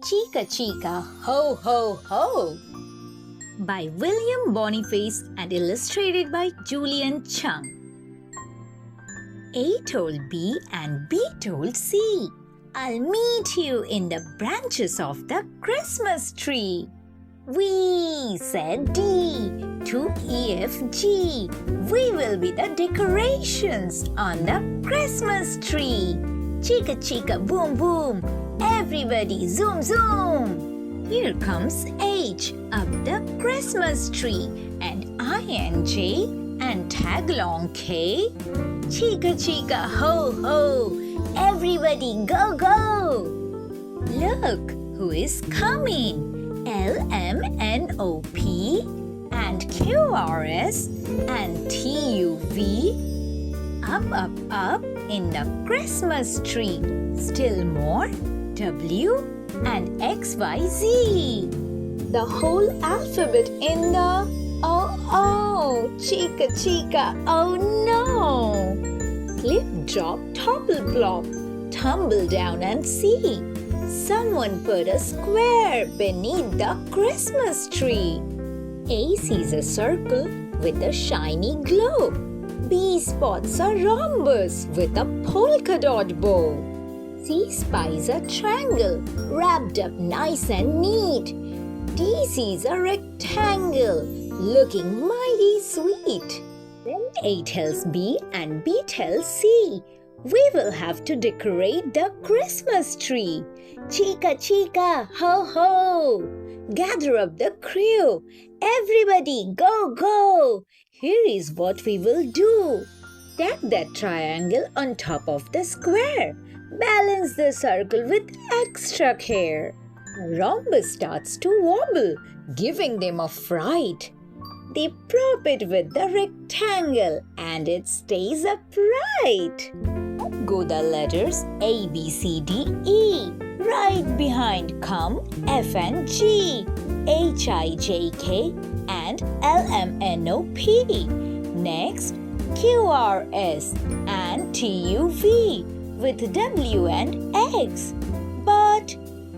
Chicka Chicka Ho Ho Ho by William Boniface and illustrated by Julian Chung. A told B and B told C, I'll meet you in the branches of the Christmas tree. We, said D to E, F, G. We will be the decorations on the Christmas tree. Chicka chicka boom boom, everybody zoom zoom. Here comes H up the Christmas tree and I and J and tag along K. Chicka chicka ho ho, everybody go go. Look who is coming. LMNOP and QRS and TUV up in the Christmas tree. Still more W and XYZ. The whole alphabet in the oh chicka chicka oh no. Clip drop topple plop, tumble down and see. Someone put a square beneath the Christmas tree. A sees a circle with a shiny glow. B spots a rhombus with a polka dot bow. C spies a triangle wrapped up nice and neat. D sees a rectangle looking mighty sweet. Then A tells B and B tells C, we will have to decorate the Christmas tree. Chicka chicka ho ho, gather up the crew. Everybody go go. Here is what we will do. Tap that triangle on top of the square. Balance the circle with extra care. The rhombus starts to wobble, giving them a fright. They prop it with the rectangle and it stays upright. Go the letters A, B, C, D, E. Right behind come F and G, H, I, J, K and L, M, N, O, P. Next, Q, R, S and T, U, V with W and X. But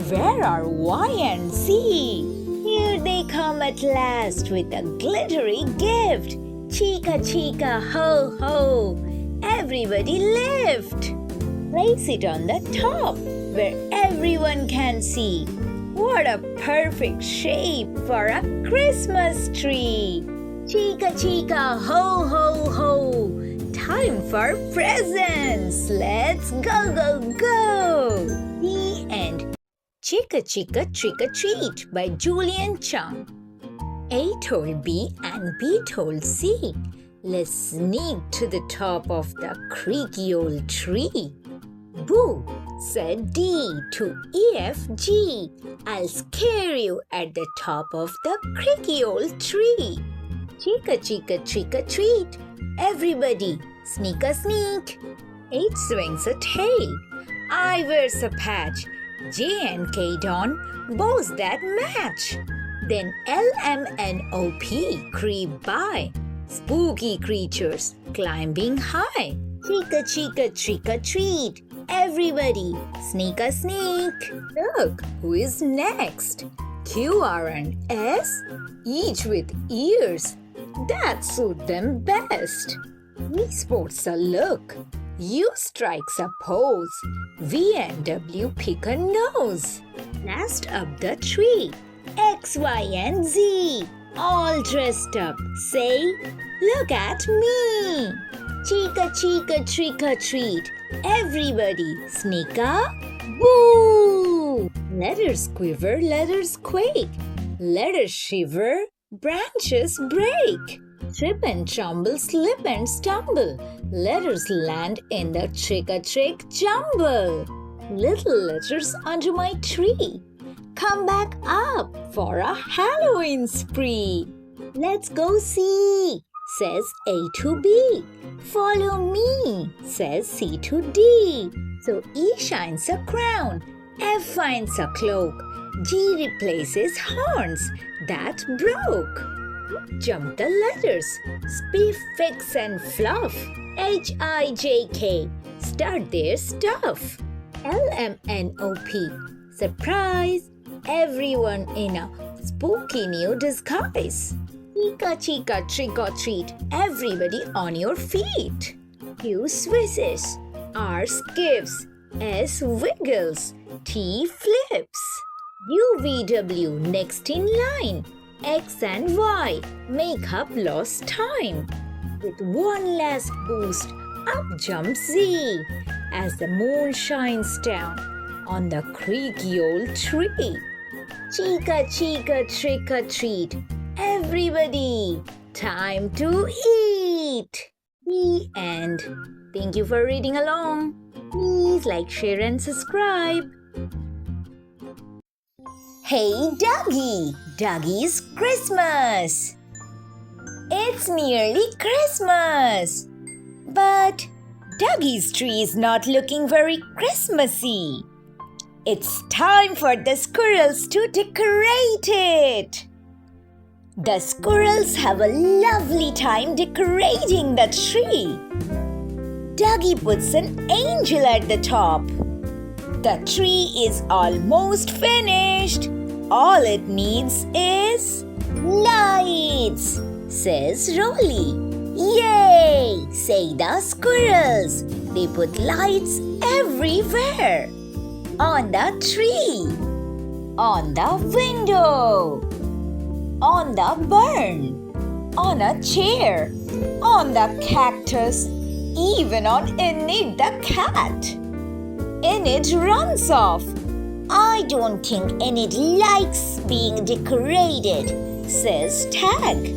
where are Y and Z? Here they come at last with a glittery gift. Chicka chicka ho ho, everybody lift. Place it on the top where everyone can see. What a perfect shape for a Christmas tree. Chicka chicka ho ho ho, time for presents. Let's go go go. The end. Chicka chicka trick or treat by Julian Chung. A told B and B told C, let's sneak to the top of the creaky old tree. Boo, said D to E, F, G. I'll scare you at the top of the creaky old tree. Chicka chicka trick or treat, everybody sneak a sneak. H swings a tail, I wears a patch. J and K don bows that match. Then L, M, N, O, P creep by. Spooky creatures climbing high. Chicka chicka trick or treat, everybody sneak a sneak. Look who is next. Q, R and S, each with ears that suit them best. V sports a look, U strikes a pose, V and W pick a nose. Last up the tree, X, Y and Z, all dressed up, say, look at me. Chicka chicka trick or treat, everybody sneak a boo. Letters quiver, letters quake, letters shiver, branches break. Trip and tremble, slip and stumble, letters land in the trick-or-trick jumble. Little letters under my tree, come back up for a Halloween spree. Let's go see, says A to B. Follow me, says C to D. So E shines a crown, F finds a cloak, G replaces horns that broke. Jump the letters, spiff, fix and fluff. H, I, J, K, start their stuff. LMNOP, Surprise! Everyone in a spooky new disguise. Chicka, chicka, trick or treat. Everybody on your feet. Q swishes. R skips. S wiggles. T flips. UVW next in line. X and Y make up lost time. With one last boost, up jumps Z as the moon shines down on the creaky old tree. Chicka, chicka, trick or treat. Everybody, time to eat. The end. Thank you for reading along. Please like, share and subscribe. Hey Duggee! Duggee's Christmas! It's nearly Christmas! But Duggee's tree is not looking very Christmassy. It's time for the squirrels to decorate it. The squirrels have a lovely time decorating the tree. Duggee puts an angel at the top. The tree is almost finished. All it needs is lights, says Rolly. Yay, say the squirrels. They put lights everywhere. On the tree, on the window, on the barn, on a chair, on the cactus, even on Enid the cat. Enid runs off. I don't think Enid likes being decorated, says Tag.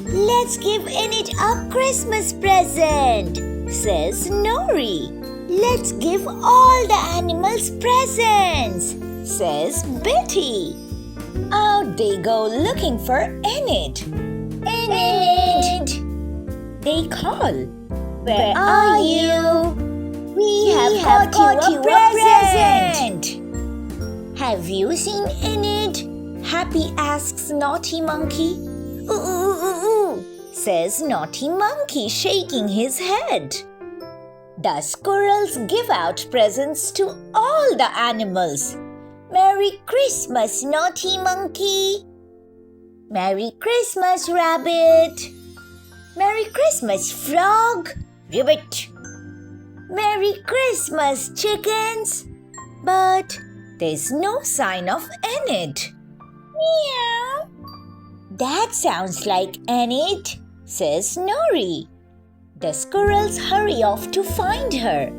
Let's give Enid a Christmas present, says Nori. Let's give all the animals presents, says Betty. Out they go looking for Enid. Enid! They call. Where are you? We have got you a present. Have you seen Enid? Happy asks Naughty Monkey. Ooh, says Naughty Monkey, shaking his head. The squirrels give out presents to all the animals. Merry Christmas, Naughty Monkey. Merry Christmas, Rabbit. Merry Christmas, Frog. Ribbit. Merry Christmas, chickens. But there's no sign of Enid. Meow. That sounds like Enid, says Nori. The squirrels hurry off to find her.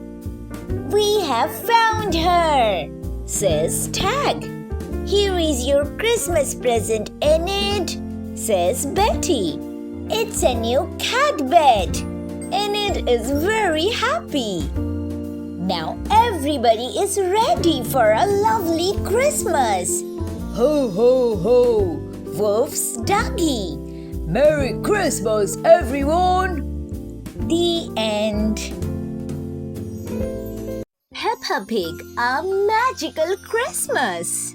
We have found her, says Tag. Here is your Christmas present, Enid, says Betty. It's a new cat bed. Enid is very happy. Now everybody is ready for a lovely Christmas. Ho, ho, ho, woofs Duggee. Merry Christmas, everyone. The end. Peppa Pig, a magical Christmas.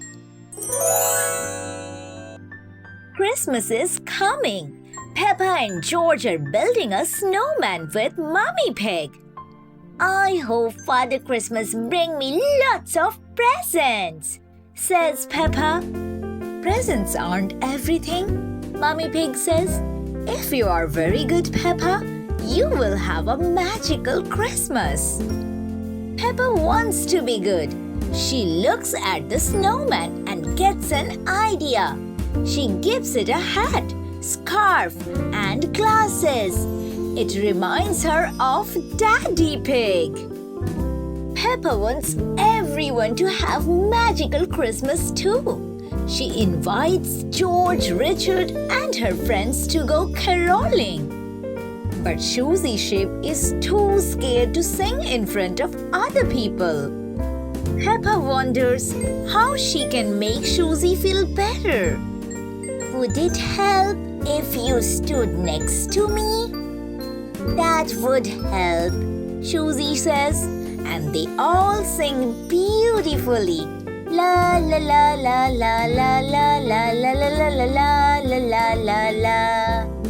Christmas is coming. Peppa and George are building a snowman with Mummy Pig. I hope Father Christmas bring me lots of presents, says Peppa. Presents aren't everything, Mummy Pig says. If you are very good, Peppa, you will have a magical Christmas. Peppa wants to be good. She looks at the snowman and gets an idea. She gives it a hat, scarf, and glasses. It reminds her of Daddy Pig. Peppa wants everyone to have magical Christmas too. She invites George, Richard, and her friends to go caroling. But Susie Sheep is too scared to sing in front of other people. Peppa wonders how she can make Susie feel better. Would it help if you stood next to me? That would help, Susie says, and they all sing beautifully. La la la la la la la la la la la la la la la la.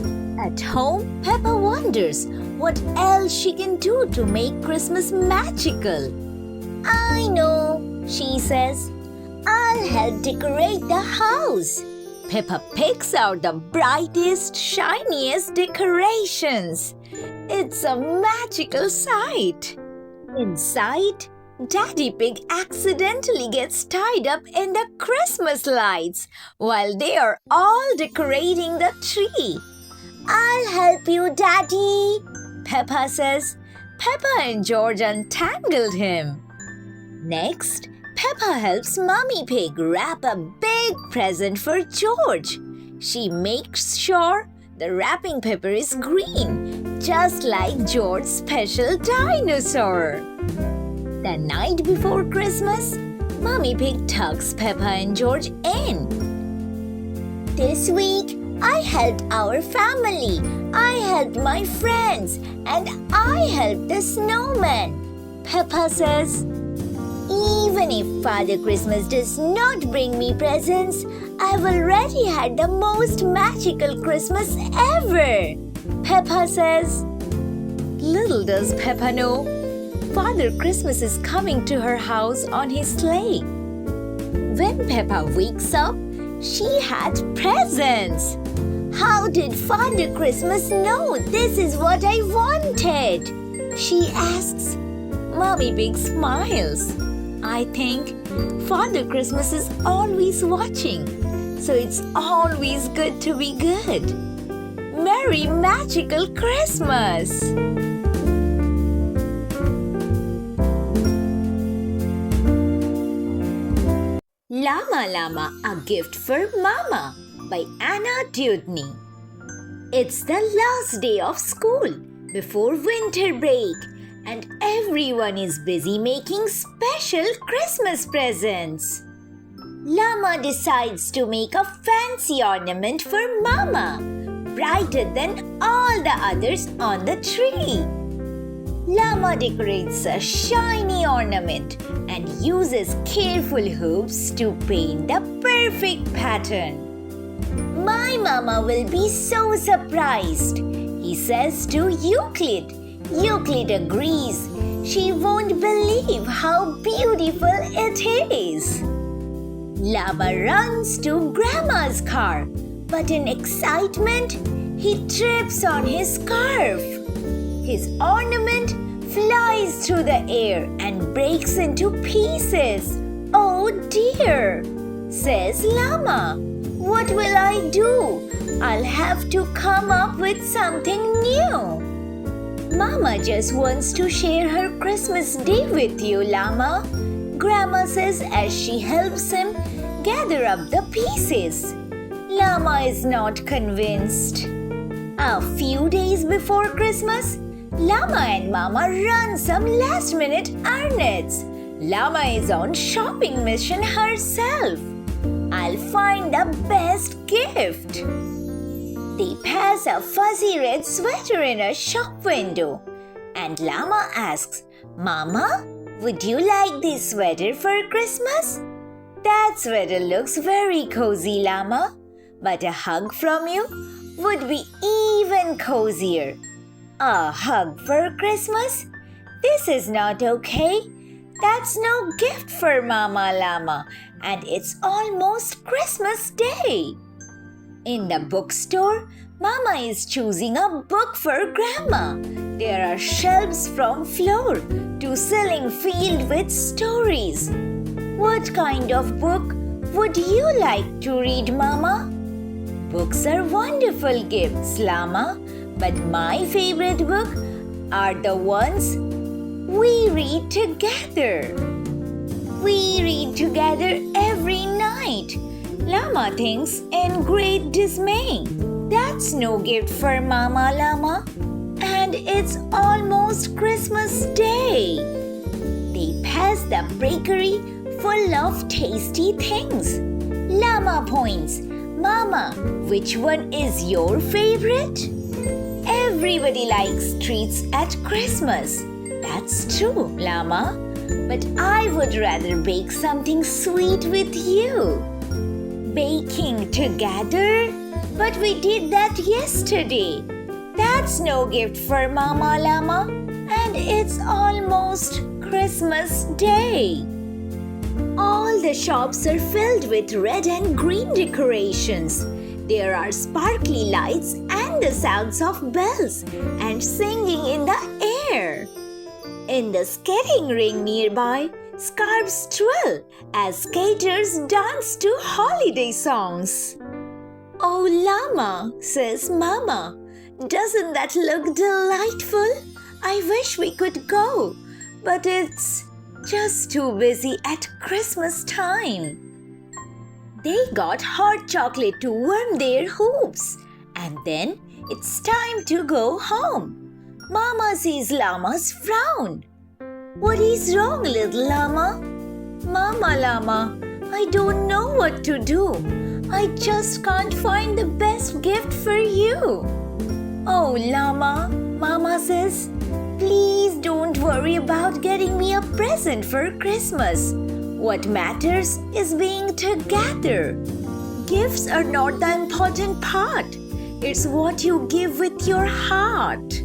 At home, Peppa wonders what else she can do to make Christmas magical. I know, She says, I'll help decorate the house. Peppa picks out the brightest, shiniest decorations. It's a magical sight. Inside, Daddy Pig accidentally gets tied up in the Christmas lights while they are all decorating the tree. I'll help you, Daddy, Peppa says. Peppa and George untangled him. Next, Peppa helps Mummy Pig wrap a big present for George. She makes sure the wrapping paper is green, just like George's special dinosaur. The night before Christmas, Mummy Pig tucks Peppa and George in. This week, I helped our family, I helped my friends, and I helped the snowman, Peppa says. Even if Father Christmas does not bring me presents, I've already had the most magical Christmas ever, Peppa says. Little does Peppa know, Father Christmas is coming to her house on his sleigh. When Peppa wakes up, she had presents. How did Father Christmas know this is what I wanted? She asks. Mummy Pig smiles. I think Father Christmas is always watching, so it's always good to be good. Merry Magical Christmas! Llama Llama, A Gift for Mama by Anna Dewdney. It's the last day of school before winter break, and everyone is busy making special Christmas presents. Llama decides to make a fancy ornament for Mama, brighter than all the others on the tree. Llama decorates a shiny ornament and uses careful hoops to paint the perfect pattern. My Mama will be so surprised, he says to Euclid. Euclid agrees. She won't believe how beautiful it is. Llama runs to Grandma's car, but in excitement, he trips on his scarf. His ornament flies through the air and breaks into pieces. Oh dear, says Llama. What will I do? I'll have to come up with something new. Mama just wants to share her Christmas day with you, Llama, Grandma says as she helps him gather up the pieces. Llama is not convinced. A few days before Christmas, Llama and Mama run some last-minute errands. Llama is on shopping mission herself. I'll find the best gift. They pass a fuzzy red sweater in a shop window, and Llama asks, Mama, would you like this sweater for Christmas? That sweater looks very cozy, Llama, but a hug from you would be even cozier. A hug for Christmas? This is not okay. That's no gift for Mama Llama, and it's almost Christmas Day. In the bookstore, Mama is choosing a book for Grandma. There are shelves from floor to ceiling filled with stories. What kind of book would you like to read, Mama? Books are wonderful gifts, Llama, but my favorite book are the ones we read together. We read together every night. Llama thinks in great dismay. That's no gift for Mama Llama. And it's almost Christmas Day. They pass the bakery full of tasty things. Llama points. Mama, which one is your favorite? Everybody likes treats at Christmas. That's true, Llama. But I would rather bake something sweet with you. Baking together? But we did that yesterday. That's no gift for Mama Llama. And it's almost Christmas Day. All the shops are filled with red and green decorations. There are sparkly lights and the sounds of bells and singing in the air. In the skating ring nearby, scarves twirl as skaters dance to holiday songs. "Oh, Llama," says Mama, "doesn't that look delightful? I wish we could go, but it's just too busy at Christmas time." They got hot chocolate to warm their hoops, and then it's time to go home. Mama sees Llama's frown. "What is wrong, little Llama?" "Mama Llama, I don't know what to do. I just can't find the best gift for you." "Oh, Llama," Mama says, "please don't worry about getting me a present for Christmas. What matters is being together. Gifts are not the important part. It's what you give with your heart."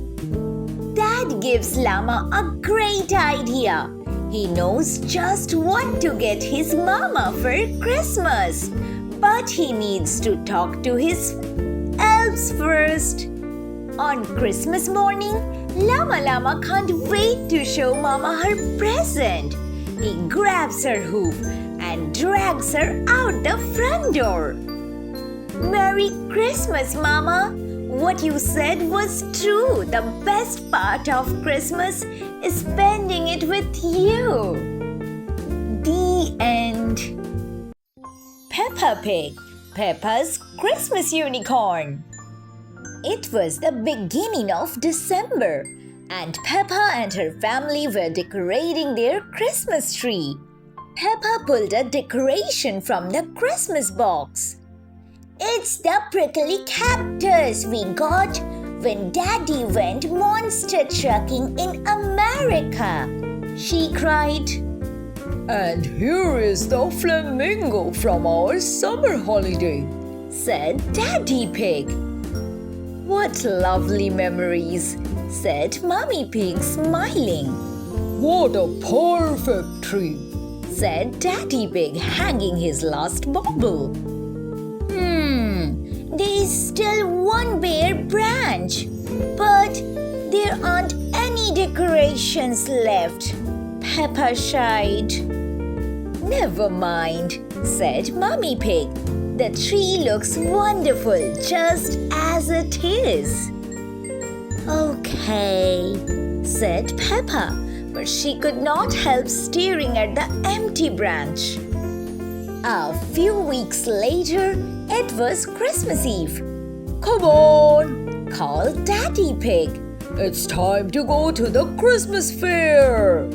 Dad gives Llama a great idea. He knows just what to get his mama for Christmas. But he needs to talk to his elves first. On Christmas morning, Llama Llama can't wait to show Mama her present. He grabs her hoof and drags her out the front door. "Merry Christmas, Mama! What you said was true. The best part of Christmas is spending it with you." The end. Peppa Pig, Peppa's Christmas unicorn. It was the beginning of December, and Peppa and her family were decorating their Christmas tree. Peppa pulled a decoration from the Christmas box. "It's the prickly cactus we got when Daddy went monster trucking in America," she cried. "And here is the flamingo from our summer holiday," said Daddy Pig. "What lovely memories," said Mummy Pig, smiling. "What a perfect tree," said Daddy Pig, hanging his last bauble. There's still one bare branch, but there aren't any decorations left," Peppa sighed. "Never mind," said Mummy Pig. "The tree looks wonderful just as it is." "Okay," said Peppa, but she could not help staring at the empty branch. A few weeks later, it was Christmas Eve. "Come on," called Daddy Pig. "It's time to go to the Christmas fair."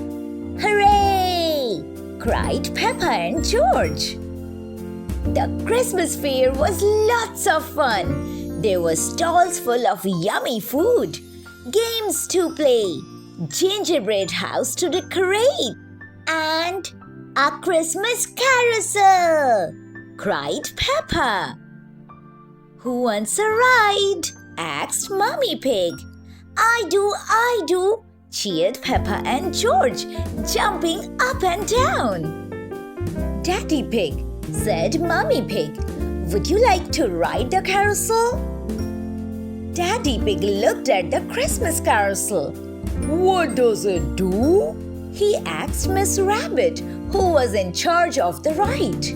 "Hooray!" cried Peppa and George. The Christmas fair was lots of fun. There were stalls full of yummy food, games to play, gingerbread house to decorate, and a Christmas carousel, cried Peppa. "Who wants a ride?" asked Mummy Pig. I do, cheered Peppa and George, jumping up and down. "Daddy Pig," said Mummy Pig, "would you like to ride the carousel?" Daddy Pig looked at the Christmas carousel. "What does it do?" he asked Miss Rabbit, who was in charge of the ride.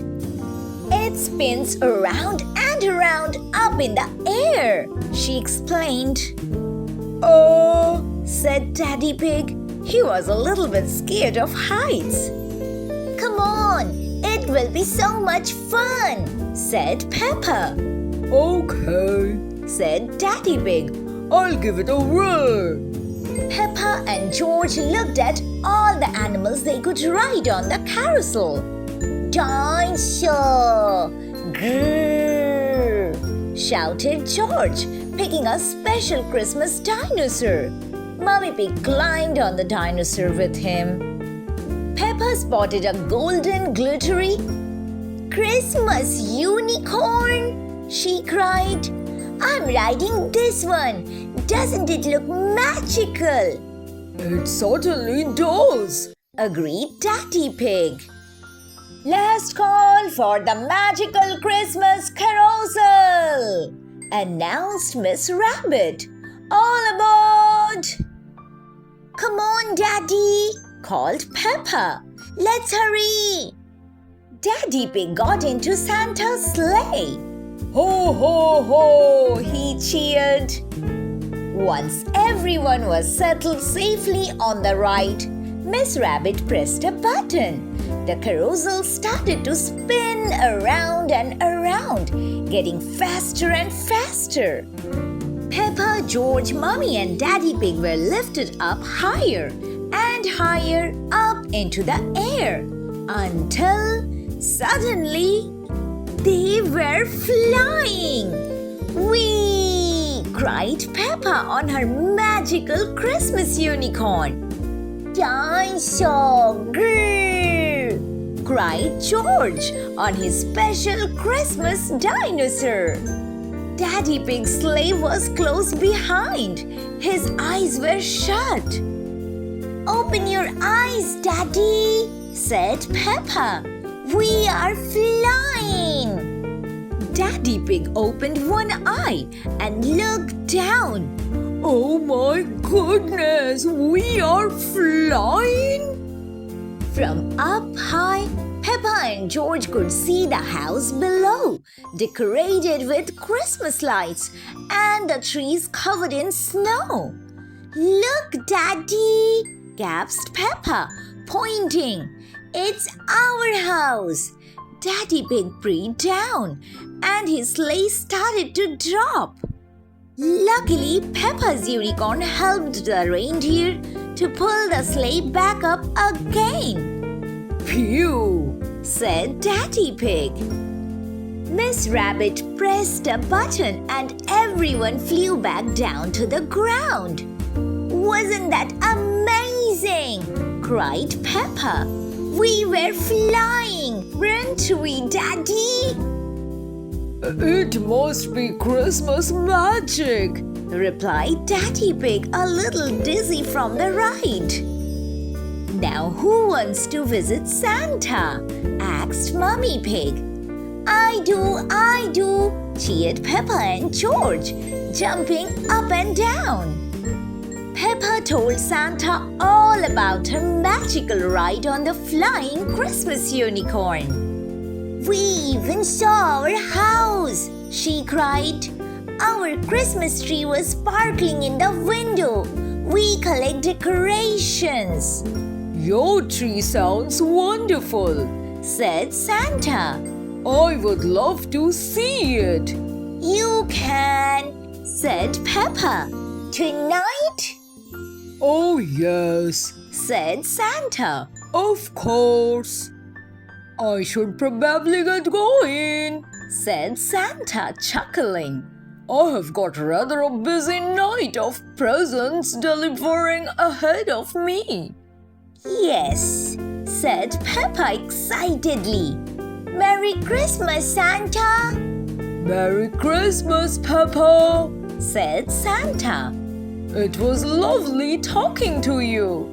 "It spins around and around up in the air," she explained. "Oh," said Daddy Pig. He was a little bit scared of heights. "Come on, it will be so much fun," said Peppa. "Okay," said Daddy Pig. "I'll give it a whirl." Peppa and George looked at all the animals they could ride on the carousel. "Dinosaur! Grrr!" shouted George, picking a special Christmas dinosaur. Mummy Pig climbed on the dinosaur with him. Peppa spotted a golden glittery Christmas unicorn, she cried. "I'm riding this one. Doesn't it look magical?" "It certainly does," agreed Daddy Pig. Last call for the magical Christmas carousel, announced Miss Rabbit. All aboard! Come on, Daddy, called Peppa. Let's hurry! Daddy Pig got into Santa's sleigh. Ho, ho, ho, he cheered. Once everyone was settled safely on the ride, Miss Rabbit pressed a button. The carousel started to spin around and around, getting faster and faster. Peppa, George, Mummy and Daddy Pig were lifted up higher and higher up into the air until suddenly they were flying. Whee! Cried Peppa on her magical Christmas unicorn. Dinosaur! Grrr! Cried George on his special Christmas dinosaur. Daddy Pig's sleigh was close behind. His eyes were shut. Open your eyes, Daddy, said Peppa. We are flying. Daddy Pig opened one eye and looked down. Oh my goodness, we are flying! From up high, Peppa and George could see the house below, decorated with Christmas lights and the trees covered in snow. Look, Daddy, gasped Peppa, pointing. It's our house. Daddy Pig breathed down and his sleigh started to drop. Luckily, Peppa's unicorn helped the reindeer to pull the sleigh back up again. Phew, said Daddy Pig. Miss Rabbit pressed a button and everyone flew back down to the ground. Wasn't that amazing? Cried Peppa. We were flying, weren't we, Daddy? It must be Christmas magic, replied Daddy Pig, a little dizzy from the ride. Now who wants to visit Santa? Asked Mummy Pig. I do, cheered Peppa and George, jumping up and down. Peppa told Santa all about her magical ride on the flying Christmas unicorn. We even saw our house, she cried. Our Christmas tree was sparkling in the window. We collect decorations. Your tree sounds wonderful, said Santa. I would love to see it. You can, said Peppa. Tonight? Oh, yes, said Santa. Of course. I should probably get going, said Santa, chuckling. I have got rather a busy night of presents delivering ahead of me. Yes, said Peppa excitedly. Merry Christmas, Santa! Merry Christmas, Peppa, said Santa. It was lovely talking to you.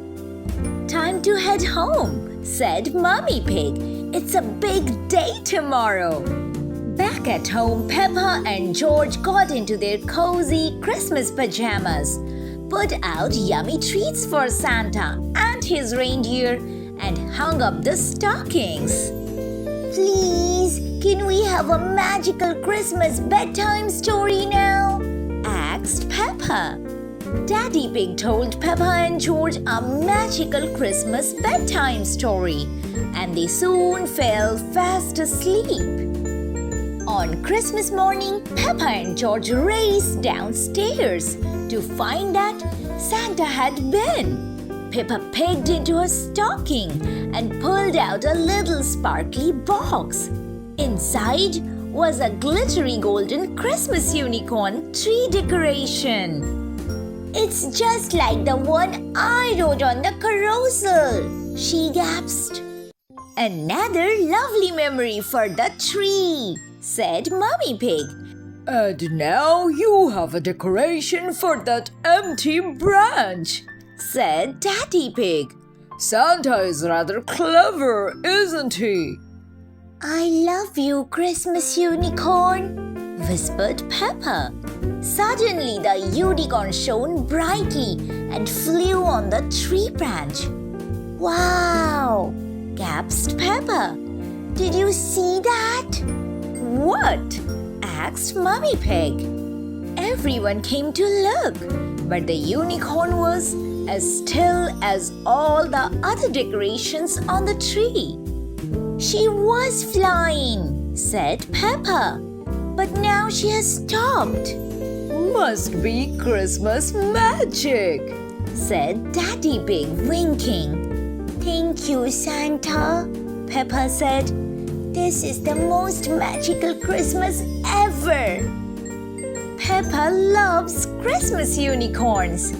Time to head home, said Mummy Pig. It's a big day tomorrow. Back at home, Peppa and George got into their cozy Christmas pajamas, put out yummy treats for Santa and his reindeer, and hung up the stockings. Please, can we have a magical Christmas bedtime story now? Asked Peppa. Daddy Pig told Peppa and George a magical Christmas bedtime story, and they soon fell fast asleep. On Christmas morning, Peppa and George raced downstairs to find that Santa had been. Peppa peeked into her stocking and pulled out a little sparkly box. Inside was a glittery golden Christmas unicorn tree decoration. It's just like the one I rode on the carousel, she gasped. Another lovely memory for the tree, said Mummy Pig. And now you have a decoration for that empty branch, said Daddy Pig. Santa is rather clever, isn't he? I love you, Christmas unicorn, whispered Peppa. Suddenly, the unicorn shone brightly and flew on the tree branch. Wow! Gasped Peppa. Did you see that? What? Asked Mummy Pig. Everyone came to look, but the unicorn was as still as all the other decorations on the tree. She was flying, said Peppa, but now she has stopped. Must be Christmas magic, said Daddy Pig, winking. Thank you, Santa, Peppa said. This is the most magical Christmas ever. Peppa loves Christmas unicorns.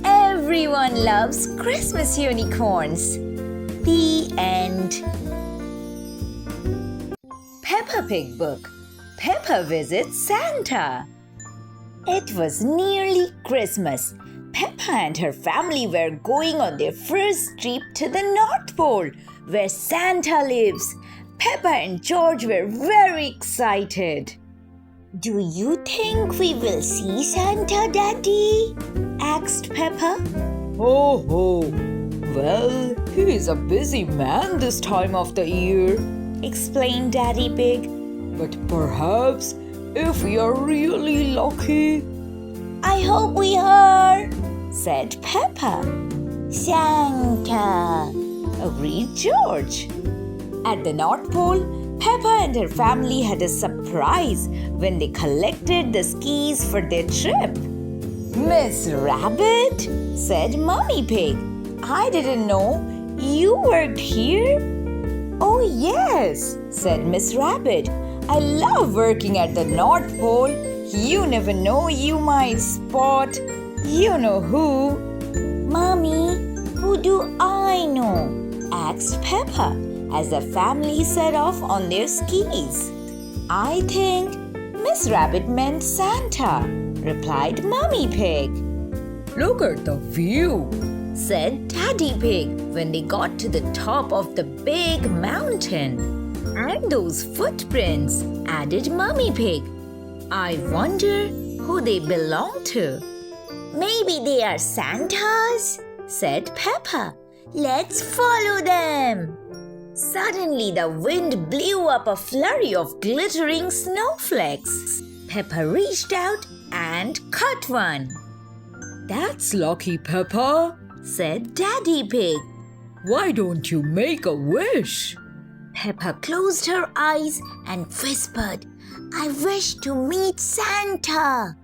Everyone loves Christmas unicorns. The end. Peppa Pig book. Peppa visits Santa. It was nearly Christmas. Peppa and her family were going on their first trip to the North Pole, where Santa lives. Peppa and George were very excited. Do you think we will see Santa, Daddy? Asked Peppa. Oh, oh. Well, he is a busy man this time of the year, explained Daddy Pig. but perhaps if we are really lucky. I hope we are, said Peppa. Santa, agreed George. At the North Pole, Peppa and her family had a surprise when they collected the skis for their trip. Miss Rabbit, said Mummy Pig, I didn't know you worked here. Oh yes, said Miss Rabbit. I love working at the North Pole. You never know, you might spot you know who. Mommy, who do I know? Asked Peppa as the family set off on their skis. I think Miss Rabbit meant Santa, replied Mummy Pig. Look at the view, said Daddy Pig when they got to the top of the big mountain. And those footprints, added Mummy Pig. I wonder who they belong to. Maybe they are Santas, said Peppa. Let's follow them. Suddenly, the wind blew up a flurry of glittering snowflakes. Peppa reached out and caught one. That's lucky, Peppa, said Daddy Pig. Why don't you make a wish? Peppa closed her eyes and whispered, I wish to meet Santa.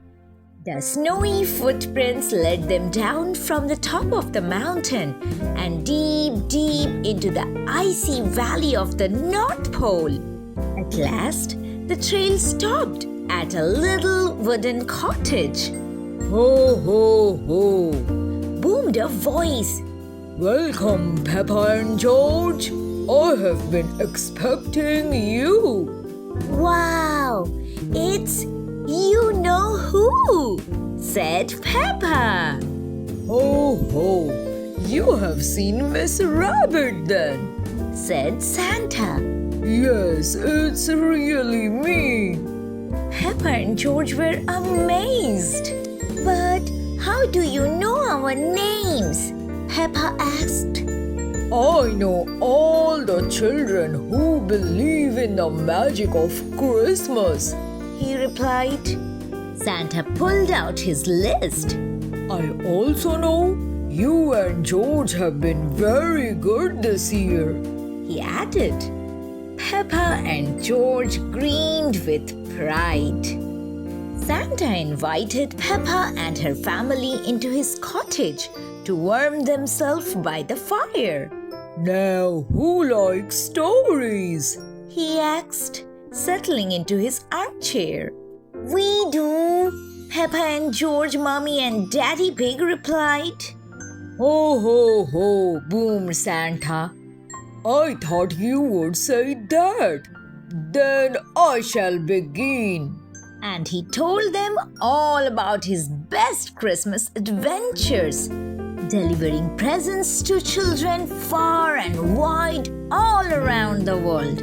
The snowy footprints led them down from the top of the mountain and deep, deep into the icy valley of the North Pole. At last, the trail stopped at a little wooden cottage. Ho, ho, ho, boomed a voice. Welcome, Peppa and George. I have been expecting you. Wow, it's you know who, said Peppa. Ho, ho, you have seen Miss Rabbit then, said Santa. Yes, it's really me. Peppa and George were amazed. But how do you know our names? Peppa asked. I know all the children who believe in the magic of Christmas, he replied. Santa pulled out his list. I also know you and George have been very good this year, he added. Peppa and George grinned with pride. Santa invited Peppa and her family into his cottage to warm themselves by the fire. Now, who likes stories? He asked, settling into his armchair. We do, Peppa and George, Mommy and Daddy Pig replied. Ho, ho, ho, boomed Santa. I thought you would say that. Then I shall begin. And he told them all about his best Christmas adventures, delivering presents to children far and wide all around the world.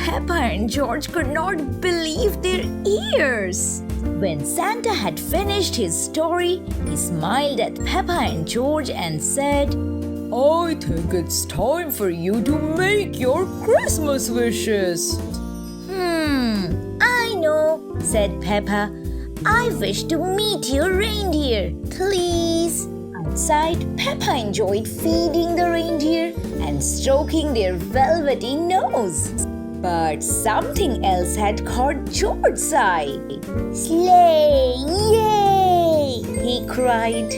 Peppa and George could not believe their ears. When Santa had finished his story, he smiled at Peppa and George and said, I think it's time for you to make your Christmas wishes. I know, said Peppa. I wish to meet your reindeer, please. Outside, Peppa enjoyed feeding the reindeer and stroking their velvety nose. But something else had caught George's eye. Sleigh! Yay! He cried.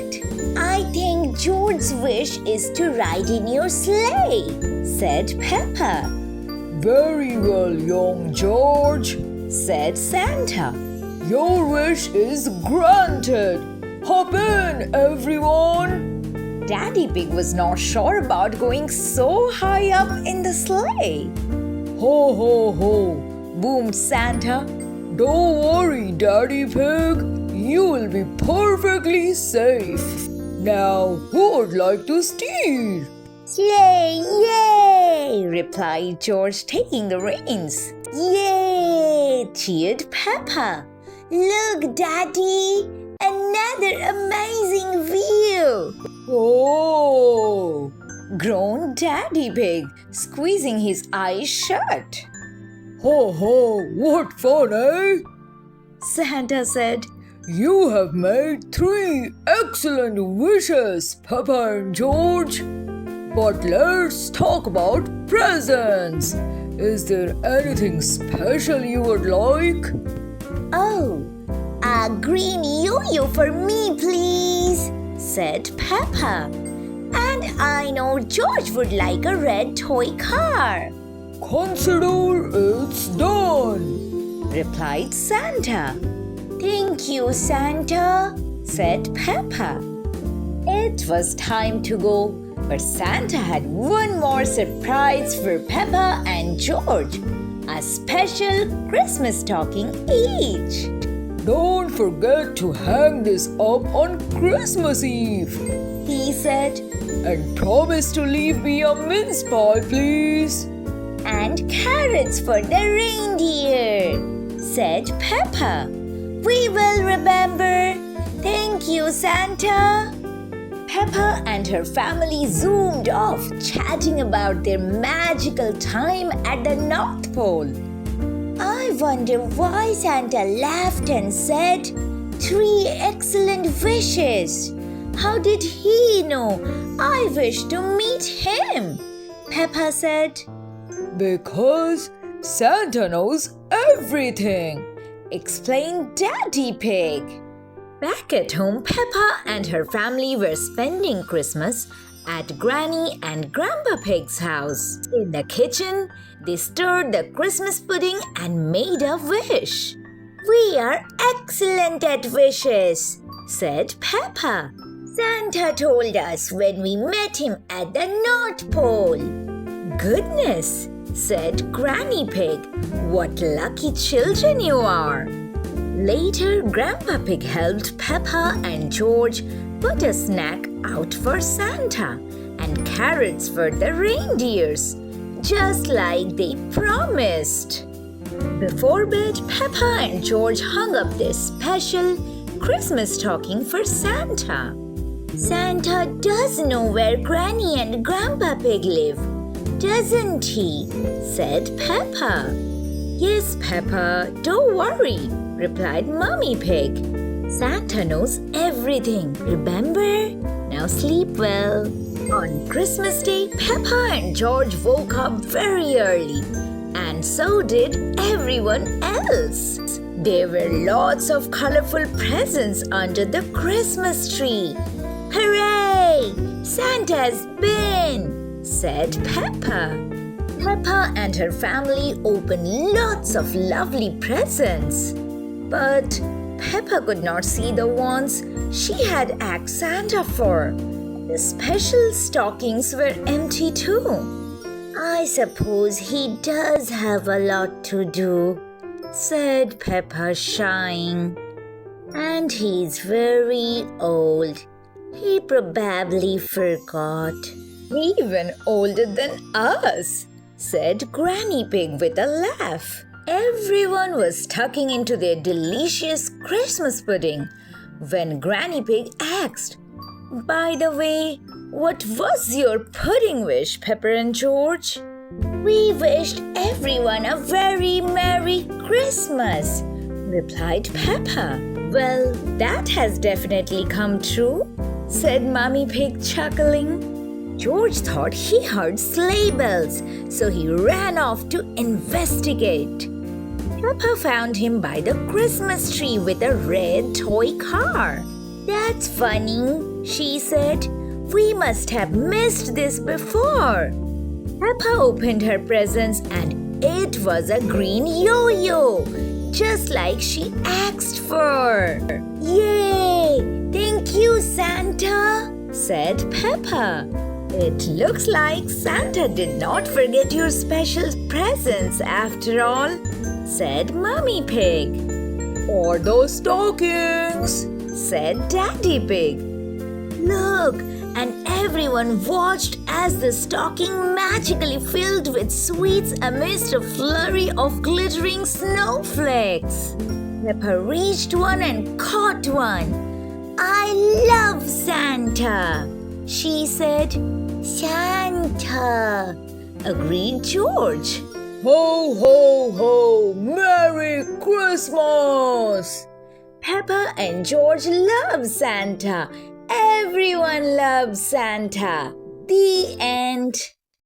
I think George's wish is to ride in your sleigh, said Peppa. Very well, young George, said Santa. Your wish is granted. Hop in, everyone. Daddy Pig was not sure about going so high up in the sleigh. Ho, ho, ho, boomed Santa. Don't worry, Daddy Pig. You will be perfectly safe. Now, who would like to steer? Sleigh, yay! Replied George, taking the reins. Yay! Cheered Peppa. Look, Daddy! Another amazing view! Oh! Groaned Daddy Pig, squeezing his eyes shut. Ho ho, what fun, eh? Santa said. You have made 3 excellent wishes, Peppa and George. But let's talk about presents. Is there anything special you would like? Oh, a green yo-yo for me, please, said Peppa. And I know George would like a red toy car. Consider it's done, replied Santa. Thank you, Santa, said Peppa. It was time to go, but Santa had one more surprise for Peppa and George, a special Christmas stocking each. Don't forget to hang this up on Christmas Eve, he said. And promise to leave me a mince pie, please. And carrots for the reindeer, said Peppa. We will remember. Thank you, Santa. Peppa and her family zoomed off, chatting about their magical time at the North Pole. I wonder why Santa laughed and said, 3 excellent wishes. How did he know I wish to meet him? Peppa said. Because Santa knows everything, explained Daddy Pig. Back at home, Peppa and her family were spending Christmas at Granny and Grandpa Pig's house. In the kitchen, they stirred the Christmas pudding and made a wish. We are excellent at wishes, said Peppa. Santa told us when we met him at the North Pole. Goodness, said Granny Pig. What lucky children you are. Later, Grandpa Pig helped Peppa and George put a snack out for Santa and carrots for the reindeers, just like they promised. Before bed, Peppa and George hung up their special Christmas stocking for Santa. Santa does know where Granny and Grandpa Pig live, doesn't he? Said Peppa. Yes, Peppa, don't worry, replied Mummy Pig. Santa knows everything, remember? Now sleep well. On Christmas Day, Peppa and George woke up very early, and so did everyone else. There were lots of colorful presents under the Christmas tree. Hooray! Santa's been, said Peppa. Peppa and her family opened lots of lovely presents. But Peppa could not see the ones she had asked Santa for. The special stockings were empty too. I suppose he does have a lot to do, said Peppa, sighing. And he's very old. He probably forgot. Even older than us, said Granny Pig with a laugh. Everyone was tucking into their delicious Christmas pudding when Granny Pig asked, "By the way, what was your pudding wish, Pepper and George?" "We wished everyone a very Merry Christmas," replied Peppa. "Well, that has definitely come true," said Mummy Pig, chuckling. George thought he heard sleigh bells, so he ran off to investigate. Peppa found him by the Christmas tree with a red toy car. "That's funny," she said. "We must have missed this before." Peppa opened her presents and it was a green yo-yo, just like she asked for. "Yay! Thank you, Santa," said Peppa. "It looks like Santa did not forget your special presents after all," said Mummy Pig. "Or those stockings," said Daddy Pig. "Look," and everyone watched as the stocking magically filled with sweets amidst a flurry of glittering snowflakes. Peppa reached one and caught one. "I love Santa," she said. "Santa," agreed George. "Ho, ho, ho! Merry Christmas!" Peppa and George love Santa. Everyone loves Santa. The end.